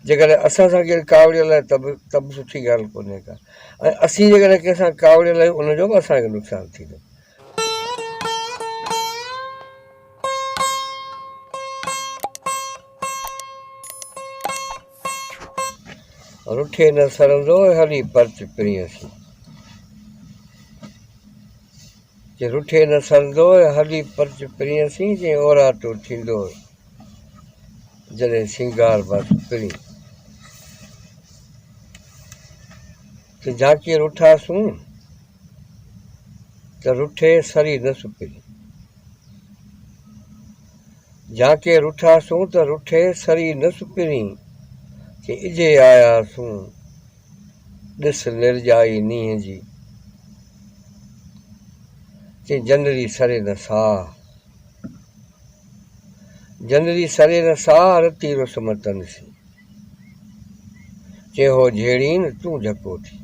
जेकॾहिं असां सां केरु कावड़ियल आहे त बि सुठी ॻाल्हि कोन्हे का ऐं असीं जेकॾहिं कंहिंसां कावड़ियल आहियूं उनजो बि असांखे नुक़सानु थींदो रुठे न सरंदो हली परच पिणीअसीं जे रुठे न सरंदो हली परच पिणीअसीं जे ओराटो थींदो जॾहिं सिंगार बस पिणी त झांकीअ रुठासूं त रुठे सरी न सुपिणी झांके रुठासूं त रुठे सरी न सुपिणी कि इजे आयासूं ॾिस निर्जाई नींहं जी कि जनरी सरे न साह जनरी सरे न साह रती रुस मतन सी चे हो झेड़ीन तूं झको थी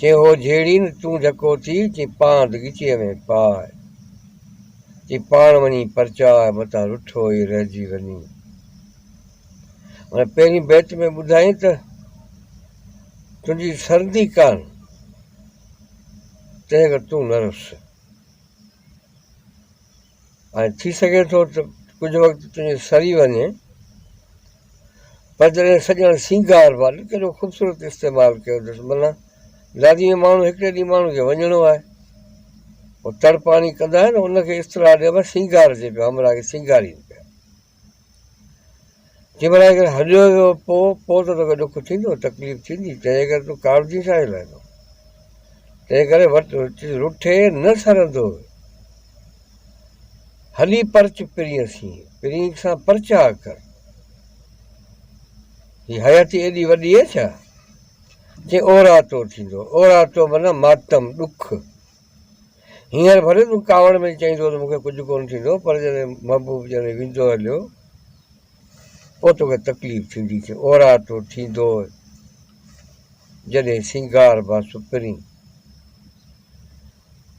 चे हो झेड़ीन तूं झको थी चे पांद गिचीअ में पाए चे पाण वञी परचाए मथां रुठो ई रहिजी वञी माना पहिरीं बैत में ॿुधाई त तुंहिंजी सर्दी कान तंहिं करे तूं न रुस ऐं थी सघे थो त कुझु वक़्तु तुंहिंजी सरी वञे पर जॾहिं सॼण सिंगार वारो कहिड़ो ख़ूबसूरत इस्तेमालु कयो अथसि माना दादी में माण्हू हिकिड़े ॾींहुं माण्हू खे वञिणो आहे पोइ तर पाणी कंदा आहिनि उनखे इस्तरा ॾियबो सिंगार जे पियो हमरा खे सिंगारीनि पिया जंहिं महिल हलियो वियो पोइ त तोखे ॾुख थींदो तकलीफ़ थींदी तंहिं करे तूं कावड़ी छा लाइ तंहिं करे वटि रुठे न सरंदो हली परच पिणीअसीं पिणी सां परचा कर हीअ हयाती एॾी वॾी आहे छा जे ओरातो थींदो ओरातो माना मातम ॾुख हींअर भले तूं कावड़ में चईंदो त मूंखे कुझु कोन थींदो पर जॾहिं महबूब जॾहिं वेंदो हलियो पोइ तोखे तकलीफ़ थींदी कि ओरातो थींदो जॾहिं सिंगार बा सुपिणी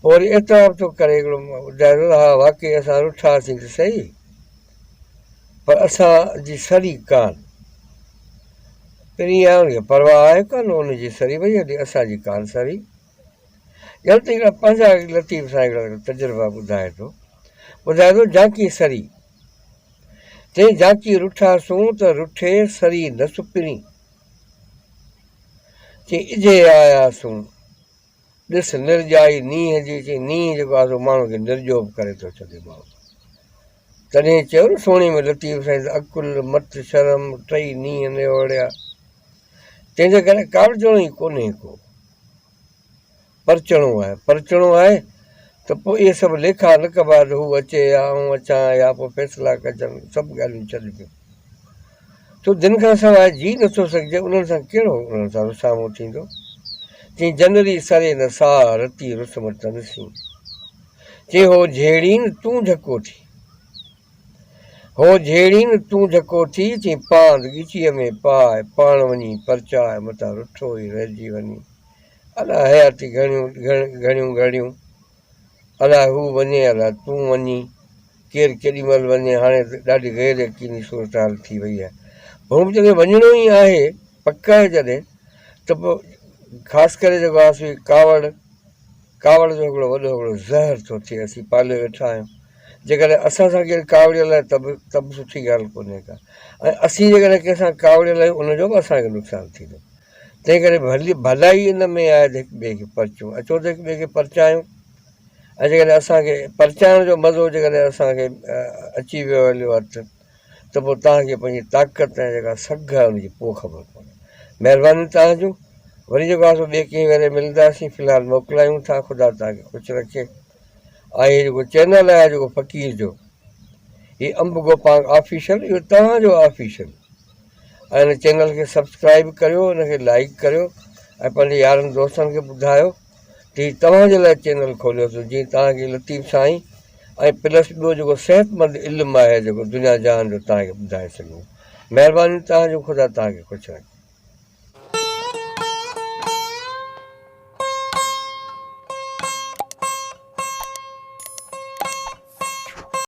पोइ वरी एतिरा बि थो करे हिकिड़ो ॿुधाए थो हा वाक़ई असां रुठासीं त सही पर असांजी सरी कान पिणी आहे उनखे परवाह आहे कान उनजी सरी भई हली असांजी कान सरी ॼण त हिकिड़ा पंहिंजा लतीफ़ सां हिकिड़ा तजुर्बा ॿुधाए थो झांकी सरी चई झांकी रुठासूं त रुठे सरी न सुपिणी चई इजे आयासूं ॾिस निर्जाई नींहं जी चई नींहं जेको आहे सो माण्हू खे निर्जो बि करे थो छॾे माण्हू तॾहिं चयो न सोणी में लतीफ़ साईं अकुल मत शर्म टई नींहं न ओड़िया तंहिंजे करे कावड़जणो ई कोन्हे को परचणो आहे त पोइ इहे सभु लेखा न कबा त हू अचे या आऊं अचां या पोइ फ़ैसिला कजनि सभु ॻाल्हियूं छॾिबियूं तूं दिन खां सवाइ जी नथो सघिजे उन्हनि सां कहिड़ो उन्हनि सां रुसामो थींदो चई जनरी सरे न साह रती रुस मतनसी चई हो झेड़ीन तूं झको थी हो झेड़ीन तूं झको थी चई पांद ॻिचीअ में पाए पाण वञी परचाए मथां रुठो ई रहिजी वञी अलाए हयाती घणियूं घड़ियूं अलाए हू वञे अलाए तूं वञी केरु केॾी महिल वञे हाणे ॾाढी गैर यकीनी सूरत हाल थी वई आहे पोइ बि जॾहिं वञिणो ई आहे पक आहे जॾहिं त पोइ ख़ासि करे जेको आहे कावड़ जो हिकिड़ो वॾो हिकिड़ो ज़हर थो थिए असीं पाले वेठा आहियूं जेकॾहिं असां सां केरु कावड़ियल आहे त बि सुठी ॻाल्हि कोन्हे का ऐं असीं जेकॾहिं कंहिंसां कावड़ियल आहियूं उनजो बि असांखे नुक़सानु थींदो तंहिं करे भलाई इन में आहे त हिक ॿिए खे परचूं अचो त हिक ॿिए खे परचायूं ऐं जेकॾहिं असांखे परचाइण जो मज़ो जेकॾहिं असांखे अची वियो हलियो हथु त पोइ तव्हांखे पंहिंजी ताक़त ऐं जेका सघ आहे उनजी पोइ ख़बर पवंदी महिरबानी तव्हांजो वरी जेको आहे सो ॿिए कंहिं वेले मिलंदासीं फ़िलहालु मोकिलायूं था ख़ुदा तव्हांखे ख़ुशि रखे ऐं इहो जेको चैनल आहे जेको फ़क़ीर जो हीअ अंब गोपांग ऑफिशियल इहो तव्हांजो ऑफिशियल ऐं हिन चैनल खे सब्सक्राइब करियो हिनखे लाइक करियो ऐं पंहिंजे यारनि दोस्तनि खे ॿुधायो त हीउ तव्हांजे लाइ चैनल खोलियोसीं जीअं तव्हांखे लतीफ़ साईं ऐं प्लस ॿियो जेको सिहतमंद इल्मु आहे जेको दुनिया जहान जो तव्हांखे ॿुधाए सघूं महिरबानी तव्हांजो ख़ुदा तव्हांखे ख़ुशि रखे